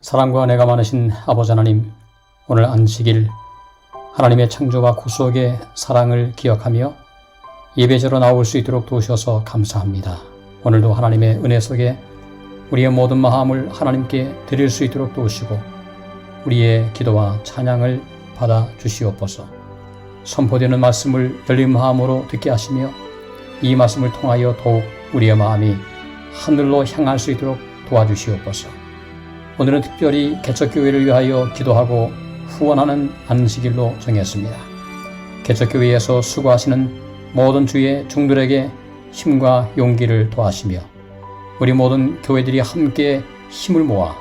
사랑과 은혜가 많으신 아버지 하나님, 오늘 안식일 하나님의 창조와 구속의 사랑을 기억하며 예배자로 나올 수 있도록 도우셔서 감사합니다. 오늘도 하나님의 은혜 속에 우리의 모든 마음을 하나님께 드릴 수 있도록 도우시고 우리의 기도와 찬양을 받아 주시옵소서. 선포되는 말씀을 열린 마음으로 듣게 하시며 이 말씀을 통하여 더욱 우리의 마음이 하늘로 향할 수 있도록 도와주시옵소서. 오늘은 특별히 개척교회를 위하여 기도하고 후원하는 안식일로 정했습니다. 개척교회에서 수고하시는 모든 주의 종들에게 힘과 용기를 더하시며 우리 모든 교회들이 함께 힘을 모아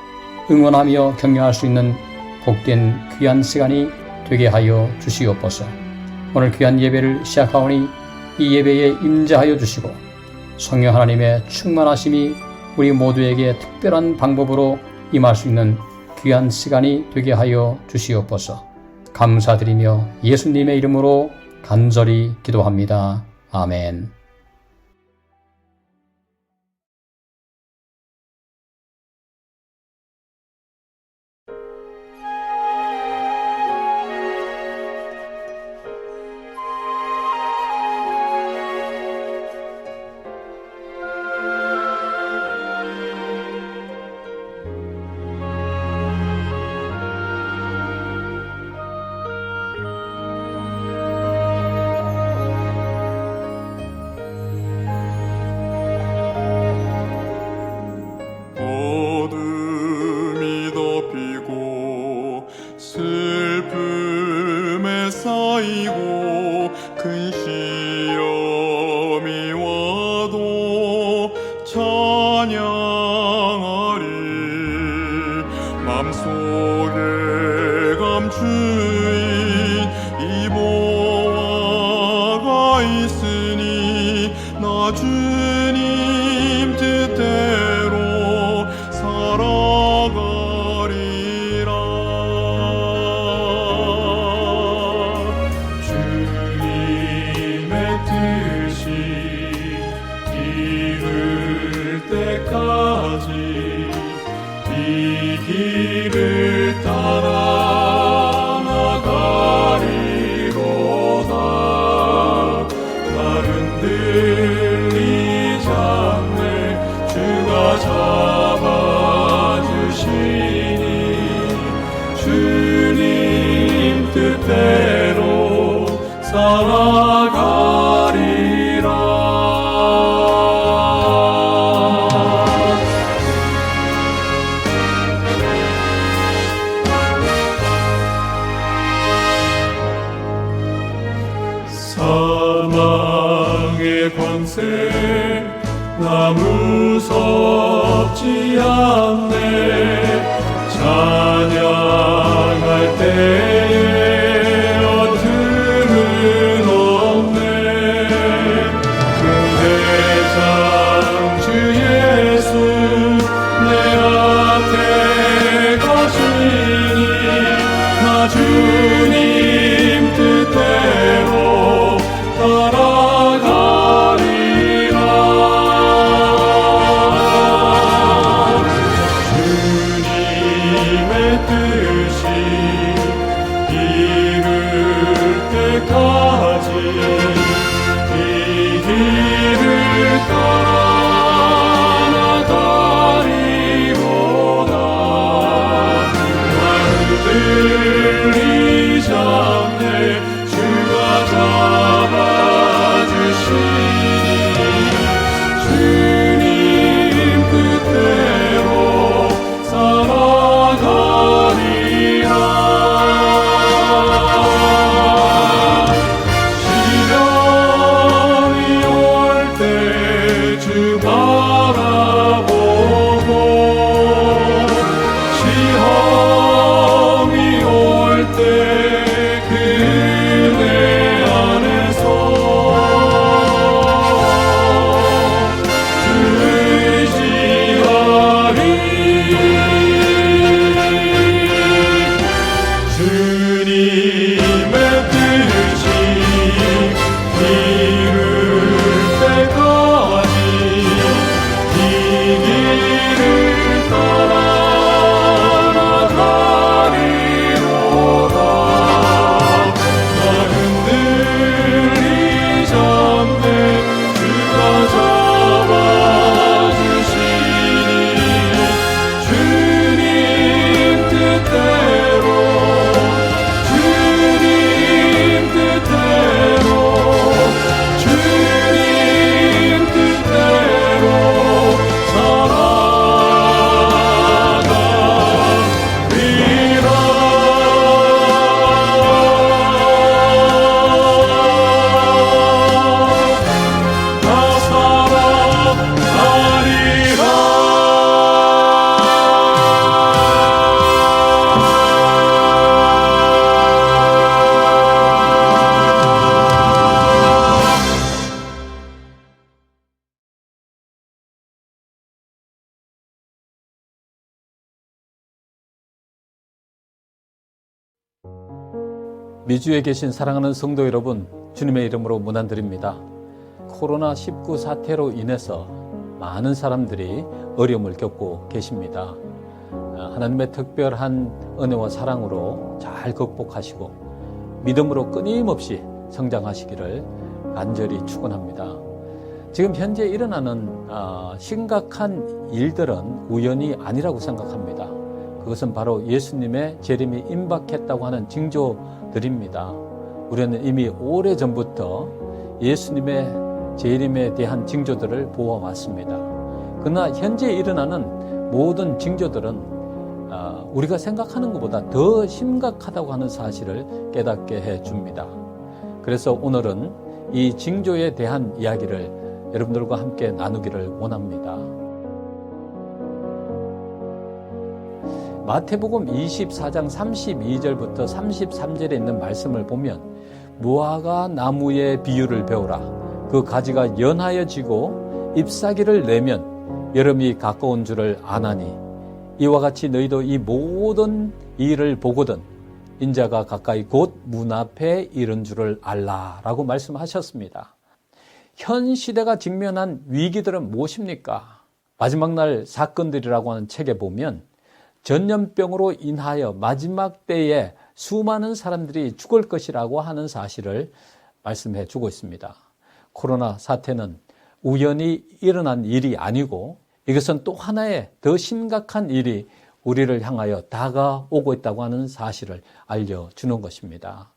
응원하며 격려할 수 있는 복된 귀한 시간이 되게 하여 주시옵소서. 오늘 귀한 예배를 시작하오니 이 예배에 임재하여 주시고 성령 하나님의 충만하심이 우리 모두에게 특별한 방법으로 임할 수 있는 귀한 시간이 되게 하여 주시옵소서. 감사드리며 예수님의 이름으로 간절히 기도합니다. 아멘. 어둠이 덮이고 슬픔에 쌓이고 큰 시험이 와도 찬양하리. 맘속에 감추인 이 보화가 있으니 나 주님 뜻대로 살아가리라. 주님의 뜻이 이룰 때까지 이 길을 따라 나가리로다. 다른 들리지 않네 주가 잡아주시니 주님 뜻대로 살아가리라. 사망의 권세 나 무섭지 않네. 찬양할 때에 어둠은 없네. 그 대장 주 예수 내 앞에 가시니 나 주님 뜻대로 따라가리라. 주님의 뜻이 이룰 때까지 이 길을 따라 나가리로다. 나를 들리지 않네 주가 잡아주시니 주님 뜻대로 살아가리라. 시련이 올 때 주 바라보고 시험이 올 때 그 은혜 안에서 주 의지하리. 주님의 뜻이 이룰 때까지 미주에 계신 사랑하는 성도 여러분, 주님의 이름으로 문안드립니다. 코로나19 사태로 인해서 많은 사람들이 어려움을 겪고 계십니다. 하나님의 특별한 은혜와 사랑으로 잘 극복하시고 믿음으로 끊임없이 성장하시기를 간절히 축원합니다. 지금 현재 일어나는 심각한 일들은 우연이 아니라고 생각합니다. 그것은 바로 예수님의 재림이 임박했다고 하는 징조들입니다. 우리는 이미 오래전부터 예수님의 재림에 대한 징조들을 보아왔습니다. 그러나 현재 일어나는 모든 징조들은 우리가 생각하는 것보다 더 심각하다고 하는 사실을 깨닫게 해줍니다. 그래서 오늘은 이 징조에 대한 이야기를 여러분들과 함께 나누기를 원합니다. 마태복음 24장 32절부터 33절에 있는 말씀을 보면 무화과 나무의 비유를 배우라. 그 가지가 연하여 지고 잎사귀를 내면 여름이 가까운 줄을 아나니 이와 같이 너희도 이 모든 일을 보거든 인자가 가까이 곧 문 앞에 이른 줄을 알라라고 말씀하셨습니다. 현 시대가 직면한 위기들은 무엇입니까? 마지막 날 사건들이라고 하는 책에 보면 전염병으로 인하여 마지막 때에 수많은 사람들이 죽을 것이라고 하는 사실을 말씀해 주고 있습니다. 코로나 사태는 우연히 일어난 일이 아니고 이것은 또 하나의 더 심각한 일이 우리를 향하여 다가오고 있다고 하는 사실을 알려주는 것입니다.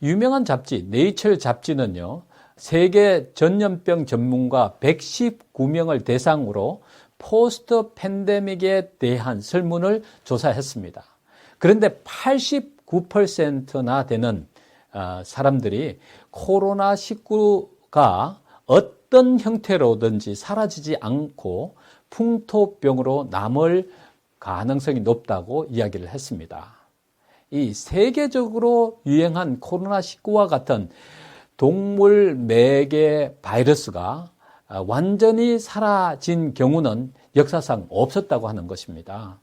유명한 잡지 네이처 잡지는요, 세계 전염병 전문가 119명을 대상으로 포스트 팬데믹에 대한 설문을 조사했습니다. 그런데 89%나 되는 사람들이 코로나19가 어떤 형태로든지 사라지지 않고 풍토병으로 남을 가능성이 높다고 이야기를 했습니다. 이 세계적으로 유행한 코로나19와 같은 동물 매개 바이러스가 완전히 사라진 경우는 역사상 없었다고 하는 것입니다.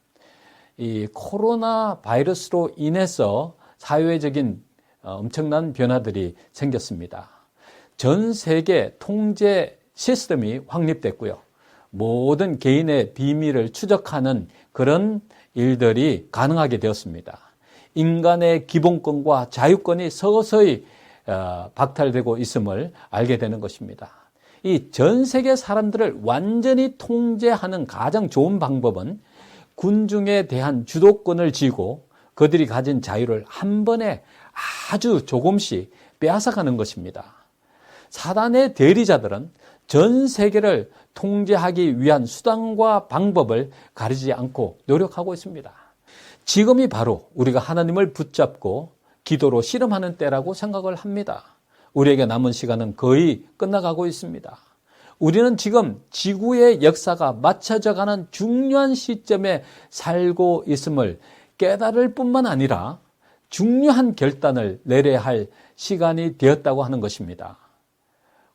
이 코로나 바이러스로 인해서 사회적인 엄청난 변화들이 생겼습니다. 전 세계 통제 시스템이 확립됐고요. 모든 개인의 비밀을 추적하는 그런 일들이 가능하게 되었습니다. 인간의 기본권과 자유권이 서서히 박탈되고 있음을 알게 되는 것입니다. 이 전 세계 사람들을 완전히 통제하는 가장 좋은 방법은 군중에 대한 주도권을 쥐고 그들이 가진 자유를 한 번에 아주 조금씩 빼앗아가는 것입니다. 사단의 대리자들은 전 세계를 통제하기 위한 수단과 방법을 가리지 않고 노력하고 있습니다. 지금이 바로 우리가 하나님을 붙잡고 기도로 씨름하는 때라고 생각을 합니다. 우리에게 남은 시간은 거의 끝나가고 있습니다. 우리는 지금 지구의 역사가 맞춰져가는 중요한 시점에 살고 있음을 깨달을 뿐만 아니라 중요한 결단을 내려야 할 시간이 되었다고 하는 것입니다.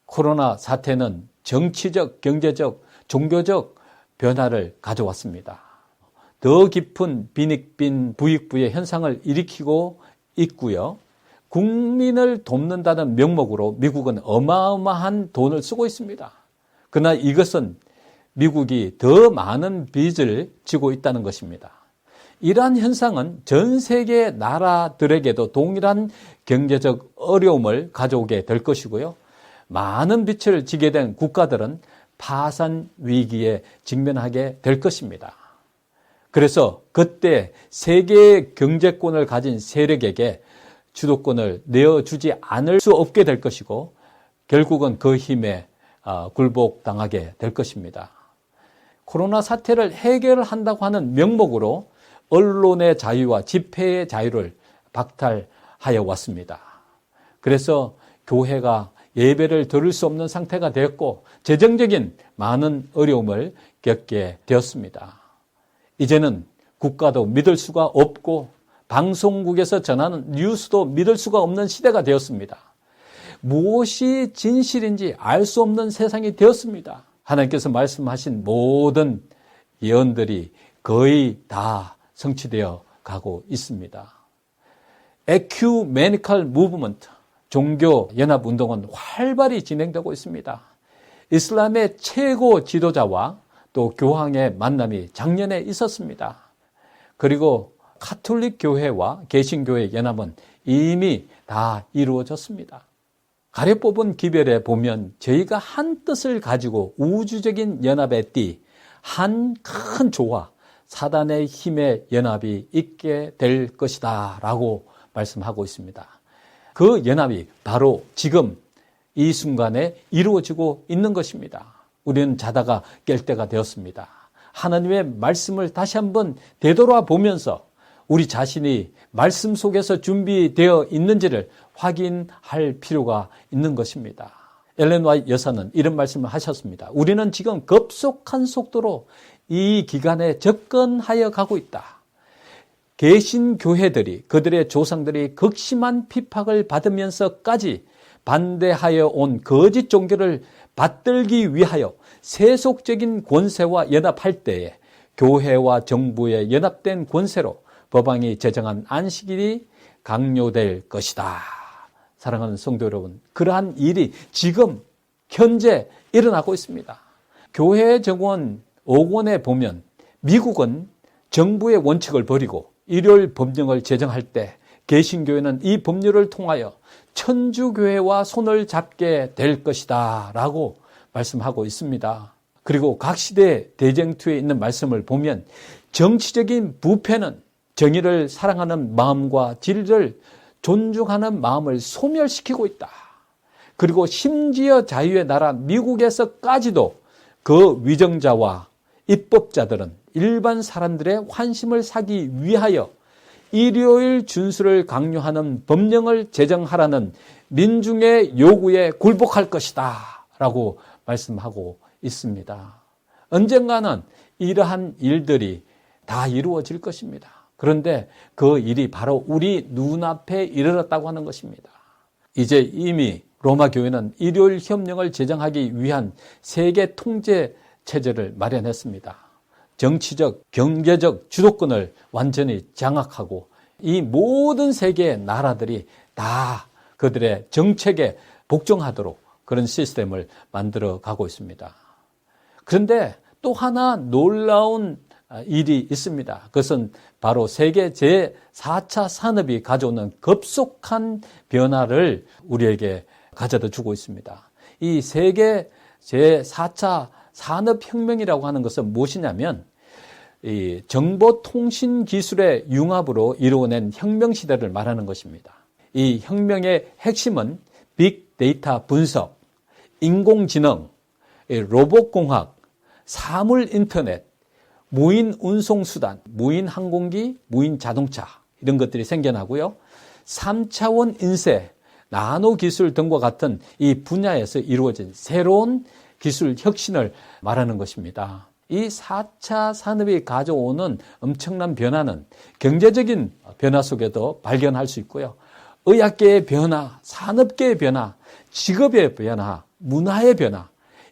코로나 사태는 정치적, 경제적, 종교적 변화를 가져왔습니다. 더 깊은 빈익빈 부익부의 현상을 일으키고 있고요. 국민을 돕는다는 명목으로 미국은 어마어마한 돈을 쓰고 있습니다. 그러나 이것은 미국이 더 많은 빚을 지고 있다는 것입니다. 이러한 현상은 전 세계 나라들에게도 동일한 경제적 어려움을 가져오게 될 것이고요. 많은 빚을 지게 된 국가들은 파산 위기에 직면하게 될 것입니다. 그래서 그때 세계의 경제권을 가진 세력에게 주도권을 내어주지 않을 수 없게 될 것이고 결국은 그 힘에 굴복당하게 될 것입니다. 코로나 사태를 해결한다고 하는 명목으로 언론의 자유와 집회의 자유를 박탈하여 왔습니다. 그래서 교회가 예배를 드릴 수 없는 상태가 되었고 재정적인 많은 어려움을 겪게 되었습니다. 이제는 국가도 믿을 수가 없고 방송국에서 전하는 뉴스도 믿을 수가 없는 시대가 되었습니다. 무엇이 진실인지 알 수 없는 세상이 되었습니다. 하나님께서 말씀하신 모든 예언들이 거의 다 성취되어 가고 있습니다. 에큐메니컬 무브먼트, 종교 연합 운동은 활발히 진행되고 있습니다. 이슬람의 최고 지도자와 또 교황의 만남이 작년에 있었습니다. 그리고 가톨릭 교회와 개신교의 연합은 이미 다 이루어졌습니다. 가려 뽑은 기별에 보면 저희가 한 뜻을 가지고 우주적인 연합의 띠, 한 큰 조화, 사단의 힘의 연합이 있게 될 것이다 라고 말씀하고 있습니다. 그 연합이 바로 지금 이 순간에 이루어지고 있는 것입니다. 우리는 자다가 깰 때가 되었습니다. 하나님의 말씀을 다시 한번 되돌아보면서 우리 자신이 말씀 속에서 준비되어 있는지를 확인할 필요가 있는 것입니다. 엘렌 화이트 여사는 이런 말씀을 하셨습니다. 우리는 지금 급속한 속도로 이 기간에 접근하여 가고 있다. 개신교회들이 그들의 조상들이 극심한 핍박을 받으면서까지 반대하여 온 거짓 종교를 받들기 위하여 세속적인 권세와 연합할 때에 교회와 정부의 연합된 권세로 법왕이 제정한 안식일이 강요될 것이다. 사랑하는 성도 여러분, 그러한 일이 지금 현재 일어나고 있습니다. 교회 정원 5권에 보면 미국은 정부의 원칙을 버리고 일요일 법령을 제정할 때 개신교회는 이 법률을 통하여 천주교회와 손을 잡게 될 것이다 라고 말씀하고 있습니다. 그리고 각 시대 대쟁투에 있는 말씀을 보면 정치적인 부패는 정의를 사랑하는 마음과 진리를 존중하는 마음을 소멸시키고 있다. 그리고 심지어 자유의 나라 미국에서까지도 그 위정자와 입법자들은 일반 사람들의 환심을 사기 위하여 일요일 준수를 강요하는 법령을 제정하라는 민중의 요구에 굴복할 것이다 라고 말씀하고 있습니다. 언젠가는 이러한 일들이 다 이루어질 것입니다. 그런데 그 일이 바로 우리 눈앞에 이르렀다고 하는 것입니다. 이제 이미 로마 교회는 일요일 협령을 제정하기 위한 세계 통제 체제를 마련했습니다. 정치적, 경제적 주도권을 완전히 장악하고 이 모든 세계의 나라들이 다 그들의 정책에 복종하도록 그런 시스템을 만들어 가고 있습니다. 그런데 또 하나 놀라운 일이 있습니다. 그것은 바로 세계 제4차 산업이 가져오는 급속한 변화를 우리에게 가져다 주고 있습니다. 이 세계 제4차 산업혁명이라고 하는 것은 무엇이냐면 이 정보통신 기술의 융합으로 이루어낸 혁명시대를 말하는 것입니다. 이 혁명의 핵심은 빅데이터 분석, 인공지능, 로봇공학, 사물인터넷, 무인 운송수단, 무인 항공기, 무인 자동차 이런 것들이 생겨나고요. 3차원 인쇄, 나노기술 등과 같은 이 분야에서 이루어진 새로운 기술 혁신을 말하는 것입니다. 이 4차 산업이 가져오는 엄청난 변화는 경제적인 변화 속에도 발견할 수 있고요. 의학계의 변화, 산업계의 변화, 직업의 변화, 문화의 변화,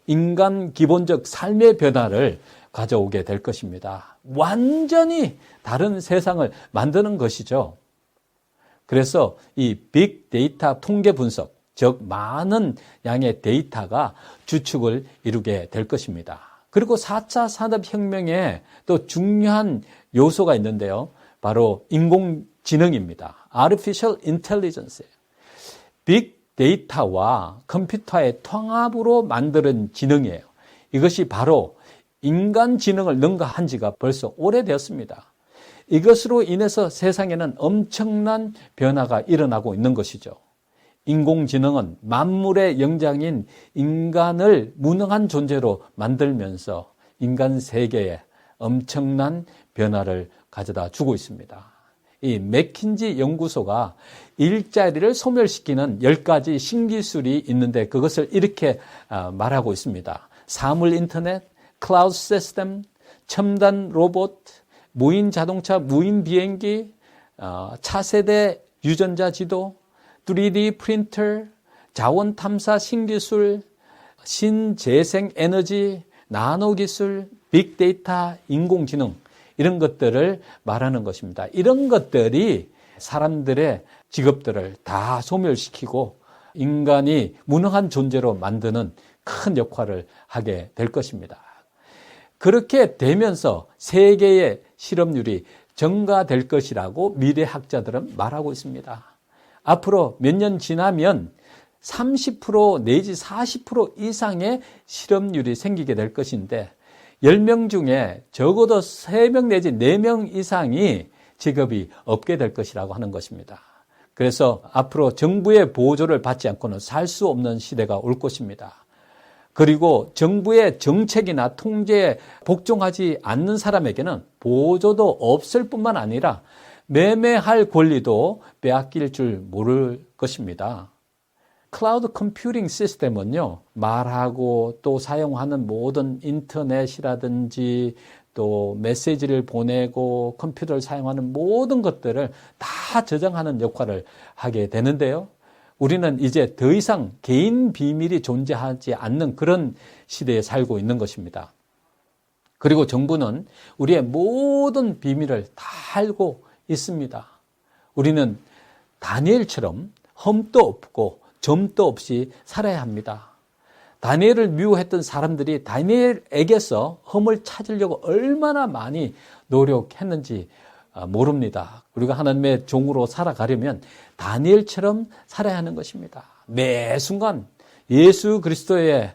인간 기본적 삶의 변화를 가져오게 될 것입니다. 완전히 다른 세상을 만드는 것이죠. 그래서 이 빅데이터 통계 분석, 즉 많은 양의 데이터가 주축을 이루게 될 것입니다. 그리고 4차 산업혁명에 또 중요한 요소가 있는데요. 바로 인공지능입니다. Artificial Intelligence. 빅데이터와 컴퓨터의 통합으로 만드는 지능이에요. 이것이 바로 인간 지능을 능가한 지가 벌써 오래되었습니다. 이것으로 인해서 세상에는 엄청난 변화가 일어나고 있는 것이죠. 인공지능은 만물의 영장인 인간을 무능한 존재로 만들면서 인간 세계에 엄청난 변화를 가져다 주고 있습니다. 이 맥킨지 연구소가 일자리를 소멸시키는 10가지 신기술이 있는데 그것을 이렇게 말하고 있습니다. 사물 인터넷, 클라우드 시스템, 첨단 로봇, 무인 자동차, 무인 비행기, 차세대 유전자 지도, 3D 프린터, 자원 탐사 신기술, 신재생 에너지, 나노 기술, 빅데이터, 인공지능 이런 것들을 말하는 것입니다. 이런 것들이 사람들의 직업들을 다 소멸시키고 인간이 무능한 존재로 만드는 큰 역할을 하게 될 것입니다. 그렇게 되면서 세계의 실업률이 증가될 것이라고 미래학자들은 말하고 있습니다. 앞으로 몇 년 지나면 30% 내지 40% 이상의 실업률이 생기게 될 것인데 10명 중에 적어도 3명 내지 4명 이상이 직업이 없게 될 것이라고 하는 것입니다. 그래서 앞으로 정부의 보조를 받지 않고는 살 수 없는 시대가 올 것입니다. 그리고 정부의 정책이나 통제에 복종하지 않는 사람에게는 보조도 없을 뿐만 아니라 매매할 권리도 빼앗길 줄 모를 것입니다. 클라우드 컴퓨팅 시스템은요, 말하고 또 사용하는 모든 인터넷이라든지 또 메시지를 보내고 컴퓨터를 사용하는 모든 것들을 다 저장하는 역할을 하게 되는데요. 우리는 이제 더 이상 개인 비밀이 존재하지 않는 그런 시대에 살고 있는 것입니다. 그리고 정부는 우리의 모든 비밀을 다 알고 있습니다. 우리는 다니엘처럼 흠도 없고 점도 없이 살아야 합니다. 다니엘을 미워했던 사람들이 다니엘에게서 흠을 찾으려고 얼마나 많이 노력했는지 모릅니다. 우리가 하나님의 종으로 살아가려면 다니엘처럼 살아야 하는 것입니다. 매 순간 예수 그리스도의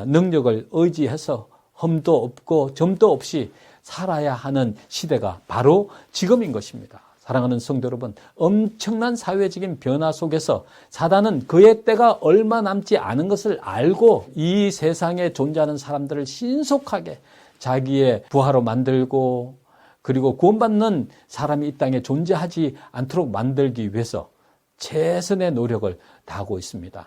능력을 의지해서 흠도 없고 점도 없이 살아야 하는 시대가 바로 지금인 것입니다. 사랑하는 성도 여러분, 엄청난 사회적인 변화 속에서 사단은 그의 때가 얼마 남지 않은 것을 알고 이 세상에 존재하는 사람들을 신속하게 자기의 부하로 만들고 그리고 구원받는 사람이 이 땅에 존재하지 않도록 만들기 위해서 최선의 노력을 다하고 있습니다.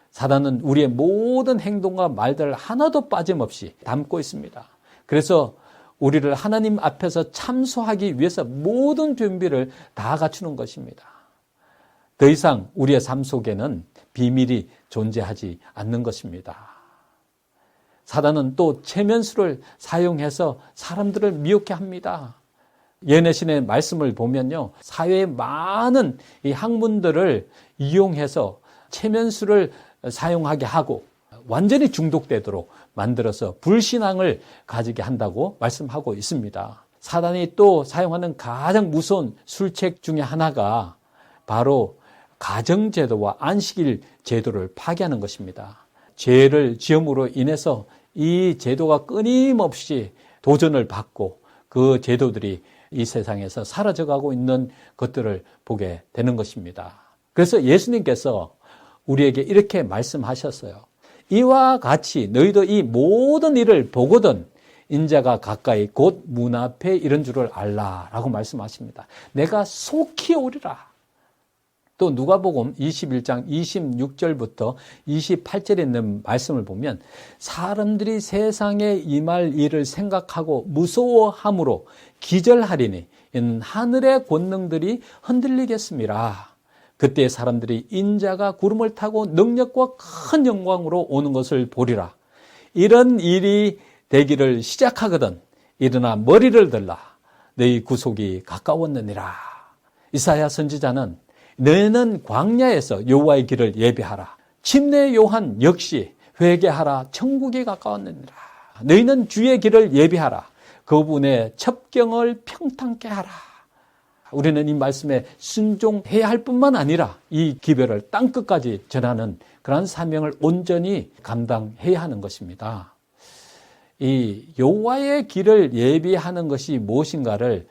사단은 우리의 모든 행동과 말들을 하나도 빠짐없이 담고 있습니다. 그래서 우리를 하나님 앞에서 참소하기 위해서 모든 준비를 다 갖추는 것입니다. 더 이상 우리의 삶 속에는 비밀이 존재하지 않는 것입니다. 사단은 또 체면수를 사용해서 사람들을 미혹해 합니다. 예내신의 말씀을 보면요, 사회의 많은 이 학문들을 이용해서 체면수를 사용하게 하고 완전히 중독되도록 만들어서 불신앙을 가지게 한다고 말씀하고 있습니다. 사단이 또 사용하는 가장 무서운 술책 중에 하나가 바로 가정제도와 안식일 제도를 파괴하는 것입니다. 죄를 지음으로 인해서 이 제도가 끊임없이 도전을 받고 그 제도들이 이 세상에서 사라져가고 있는 것들을 보게 되는 것입니다. 그래서 예수님께서 우리에게 이렇게 말씀하셨어요. 이와 같이 너희도 이 모든 일을 보거든 인자가 가까이 곧 문 앞에 이른 줄을 알라라고 말씀하십니다. 내가 속히 오리라. 또 누가복음 21장 26절부터 28절에 있는 말씀을 보면 사람들이 세상에 임할 일을 생각하고 무서워함으로 기절하리니 이는 하늘의 권능들이 흔들리겠습니다. 그때 사람들이 인자가 구름을 타고 능력과 큰 영광으로 오는 것을 보리라. 이런 일이 되기를 시작하거든 일어나 머리를 들라. 너희 구속이 가까웠느니라. 이사야 선지자는 너희는 광야에서 여호와의 길을 예비하라. 침례 요한 역시 회개하라. 천국이 가까웠느니라. 너희는 주의 길을 예비하라. 그분의 첩경을 평탄케 하라. 우리는 이 말씀에 순종해야 할 뿐만 아니라 이 기별을 땅끝까지 전하는 그러한 사명을 온전히 감당해야 하는 것입니다. 이 여호와의 길을 예비하는 것이 무엇인가를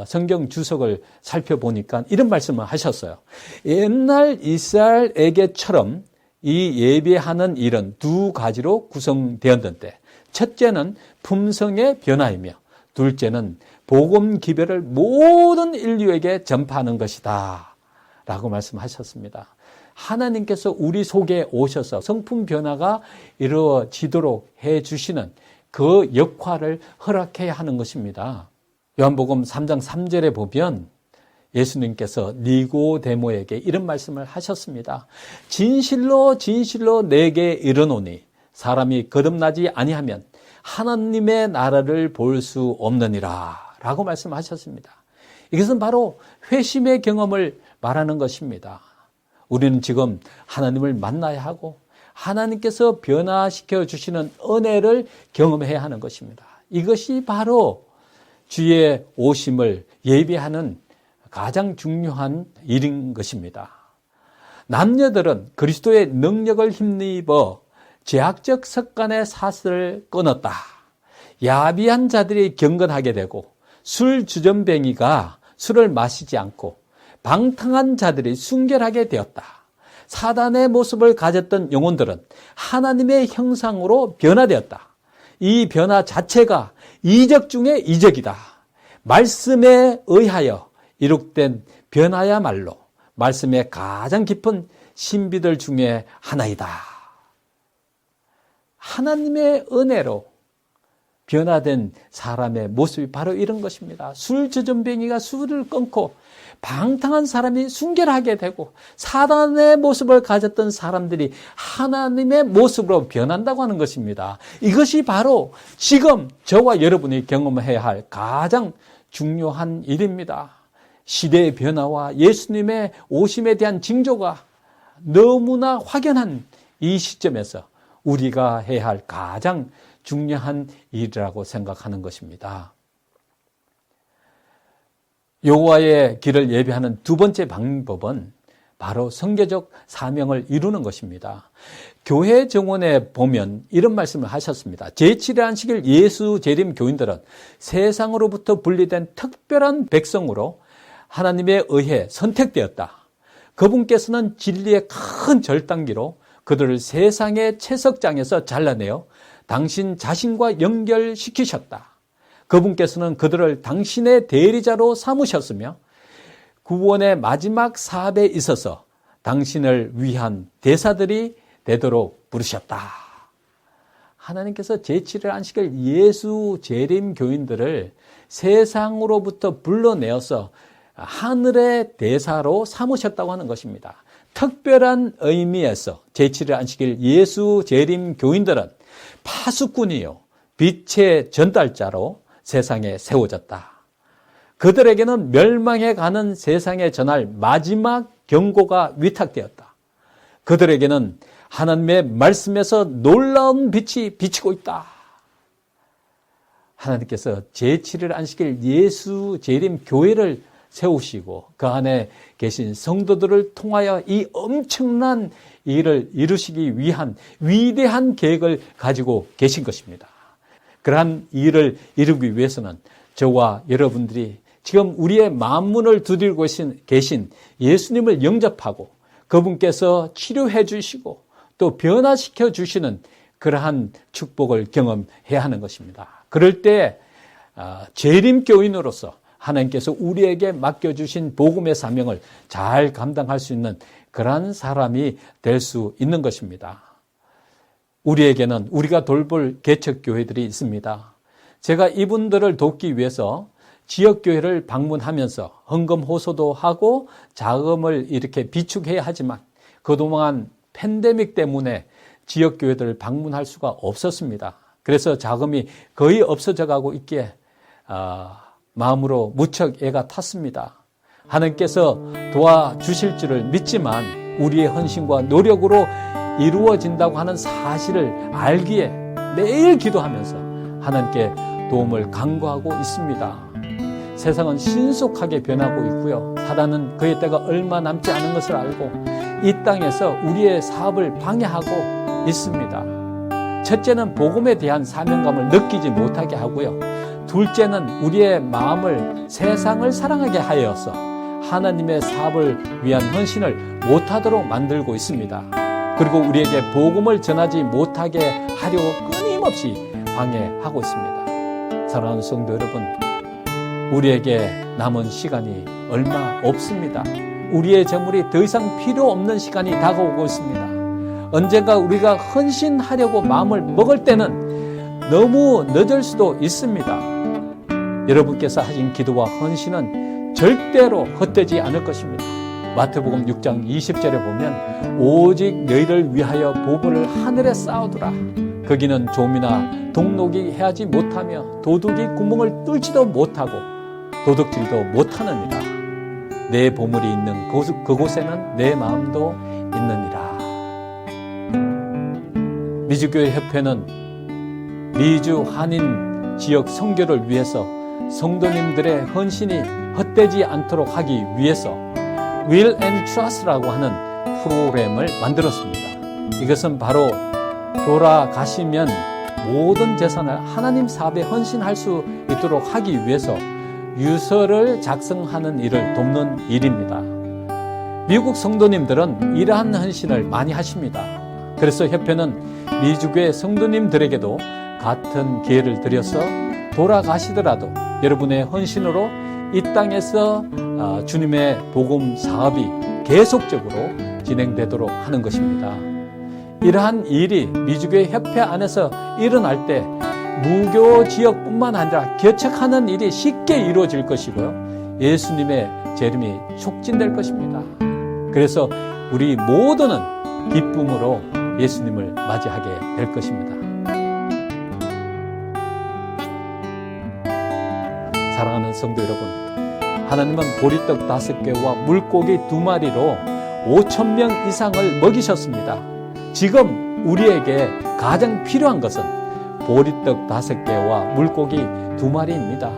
성경 주석을 살펴보니까 이런 말씀을 하셨어요. 옛날 이스라엘에게처럼 이 예비하는 일은 두 가지로 구성되었는데 첫째는 품성의 변화이며 둘째는 복음 기별을 모든 인류에게 전파하는 것이다 라고 말씀하셨습니다. 하나님께서 우리 속에 오셔서 성품 변화가 이루어지도록 해주시는 그 역할을 허락해야 하는 것입니다. 요한복음 3장 3절에 보면 예수님께서 니고데모에게 이런 말씀을 하셨습니다. 진실로 진실로 내게 이르노니 사람이 거듭나지 아니하면 하나님의 나라를 볼 수 없느니라 라고 말씀하셨습니다. 이것은 바로 회심의 경험을 말하는 것입니다. 우리는 지금 하나님을 만나야 하고 하나님께서 변화시켜 주시는 은혜를 경험해야 하는 것입니다. 이것이 바로 주의 오심을 예비하는 가장 중요한 일인 것입니다. 남녀들은 그리스도의 능력을 힘입어 죄악적 습관의 사슬을 끊었다. 야비한 자들이 경건하게 되고 술 주전뱅이가 술을 마시지 않고 방탕한 자들이 순결하게 되었다. 사단의 모습을 가졌던 영혼들은 하나님의 형상으로 변화되었다. 이 변화 자체가 이적 중에 이적이다. 말씀에 의하여 이룩된 변화야말로 말씀의 가장 깊은 신비들 중에 하나이다. 하나님의 은혜로 변화된 사람의 모습이 바로 이런 것입니다. 술주전뱅이가 술을 끊고 방탕한 사람이 순결하게 되고 사단의 모습을 가졌던 사람들이 하나님의 모습으로 변한다고 하는 것입니다. 이것이 바로 지금 저와 여러분이 경험해야 할 가장 중요한 일입니다. 시대의 변화와 예수님의 오심에 대한 징조가 너무나 확연한 이 시점에서 우리가 해야 할 가장 중요한 일이라고 생각하는 것입니다. 여호와의 길을 예비하는 두 번째 방법은 바로 선교적 사명을 이루는 것입니다. 교회 정원에 보면 이런 말씀을 하셨습니다. 제7의 안식일 예수 재림 교인들은 세상으로부터 분리된 특별한 백성으로 하나님에 의해 선택되었다. 그분께서는 진리의 큰 절단기로 그들을 세상의 채석장에서 잘라내어 당신 자신과 연결시키셨다. 그분께서는 그들을 당신의 대리자로 삼으셨으며 구원의 마지막 사업에 있어서 당신을 위한 대사들이 되도록 부르셨다. 하나님께서 제7일 안식일 예수 재림 교인들을 세상으로부터 불러내어서 하늘의 대사로 삼으셨다고 하는 것입니다. 특별한 의미에서 제7일 안식일 예수 재림 교인들은 파수꾼이요 빛의 전달자로 세상에 세워졌다. 그들에게는 멸망해 가는 세상에 전할 마지막 경고가 위탁되었다. 그들에게는 하나님의 말씀에서 놀라운 빛이 비치고 있다. 하나님께서 제7일 안식일 예수 재림 교회를 세우시고 그 안에 계신 성도들을 통하여 이 엄청난 일을 이루시기 위한 위대한 계획을 가지고 계신 것입니다. 그러한 일을 이루기 위해서는 저와 여러분들이 지금 우리의 만문을 두드리고 계신 예수님을 영접하고 그분께서 치료해 주시고 또 변화시켜 주시는 그러한 축복을 경험해야 하는 것입니다. 그럴 때 재림교인으로서 하나님께서 우리에게 맡겨주신 복음의 사명을 잘 감당할 수 있는 그러한 사람이 될 수 있는 것입니다. 우리에게는 우리가 돌볼 개척교회들이 있습니다. 제가 이분들을 돕기 위해서 지역교회를 방문하면서 헌금 호소도 하고 자금을 이렇게 비축해야 하지만 그동안 팬데믹 때문에 지역교회들을 방문할 수가 없었습니다. 그래서 자금이 거의 없어져 가고 있기에 마음으로 무척 애가 탔습니다. 하나님께서 도와주실 줄을 믿지만 우리의 헌신과 노력으로 이루어진다고 하는 사실을 알기에 매일 기도하면서 하나님께 도움을 간구하고 있습니다. 세상은 신속하게 변하고 있고요. 사단은 그의 때가 얼마 남지 않은 것을 알고 이 땅에서 우리의 사업을 방해하고 있습니다. 첫째는 복음에 대한 사명감을 느끼지 못하게 하고요. 둘째는 우리의 마음을 세상을 사랑하게 하여서 하나님의 사업을 위한 헌신을 못하도록 만들고 있습니다. 그리고 우리에게 복음을 전하지 못하게 하려고 끊임없이 방해하고 있습니다. 사랑하는 성도 여러분, 우리에게 남은 시간이 얼마 없습니다. 우리의 재물이 더 이상 필요 없는 시간이 다가오고 있습니다. 언젠가 우리가 헌신하려고 마음을 먹을 때는 너무 늦을 수도 있습니다. 여러분께서 하신 기도와 헌신은 절대로 헛되지 않을 것입니다. 마태복음 6장 20절에 보면 오직 너희를 위하여 보물을 하늘에 쌓아두라. 거기는 좀이나 동록이 해하지 못하며 도둑이 구멍을 뚫지도 못하고 도둑질도 못하느니라. 내 보물이 있는 그곳에는 내 마음도 있느니라. 미주교회 협회는 미주 한인 지역 선교를 위해서 성도님들의 헌신이 헛되지 않도록 하기 위해서 Will and Trust라고 하는 프로그램을 만들었습니다. 이것은 바로 돌아가시면 모든 재산을 하나님 사업에 헌신할 수 있도록 하기 위해서 유서를 작성하는 일을 돕는 일입니다. 미국 성도님들은 이러한 헌신을 많이 하십니다. 그래서 협회는 미주교회 성도님들에게도 같은 기회를 드려서 돌아가시더라도 여러분의 헌신으로 이 땅에서 주님의 복음 사업이 계속적으로 진행되도록 하는 것입니다. 이러한 일이 미주교회 협회 안에서 일어날 때 무교 지역뿐만 아니라 개척하는 일이 쉽게 이루어질 것이고요. 예수님의 재림이 촉진될 것입니다. 그래서 우리 모두는 기쁨으로 예수님을 맞이하게 될 것입니다. 사랑하는 성도 여러분, 하나님은 보리떡 5개와 물고기 2마리로 5,000명 이상을 먹이셨습니다. 지금 우리에게 가장 필요한 것은 보리떡 5개와 물고기 2마리입니다.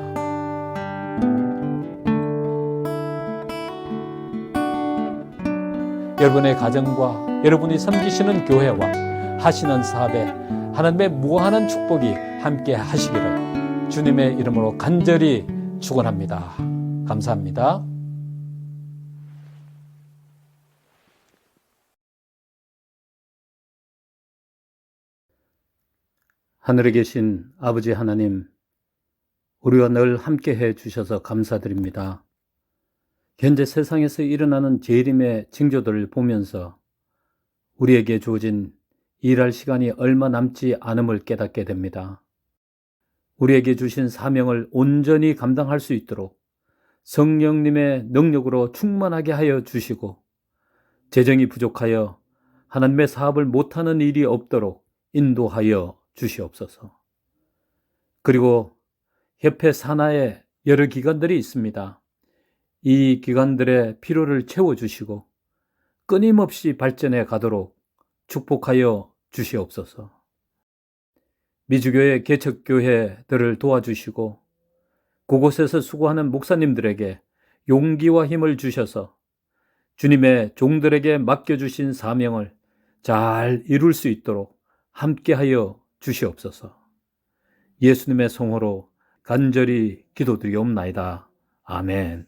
여러분의 가정과 여러분이 섬기시는 교회와 하시는 사업에 하나님의 무한한 축복이 함께 하시기를 주님의 이름으로 간절히 축원합니다. 감사합니다. 하늘에 계신 아버지 하나님, 우리와 늘 함께해 주셔서 감사드립니다. 현재 세상에서 일어나는 재림의 징조들을 보면서 우리에게 주어진 일할 시간이 얼마 남지 않음을 깨닫게 됩니다. 우리에게 주신 사명을 온전히 감당할 수 있도록 성령님의 능력으로 충만하게 하여 주시고, 재정이 부족하여 하나님의 사업을 못하는 일이 없도록 인도하여 주시옵소서. 그리고 협회 산하에 여러 기관들이 있습니다. 이 기관들의 필요를 채워주시고 끊임없이 발전해 가도록 축복하여 주시옵소서. 미주교회 개척교회들을 도와주시고 그곳에서 수고하는 목사님들에게 용기와 힘을 주셔서 주님의 종들에게 맡겨주신 사명을 잘 이룰 수 있도록 함께하여 주시옵소서. 예수님의 성호로 간절히 기도드리옵나이다. 아멘.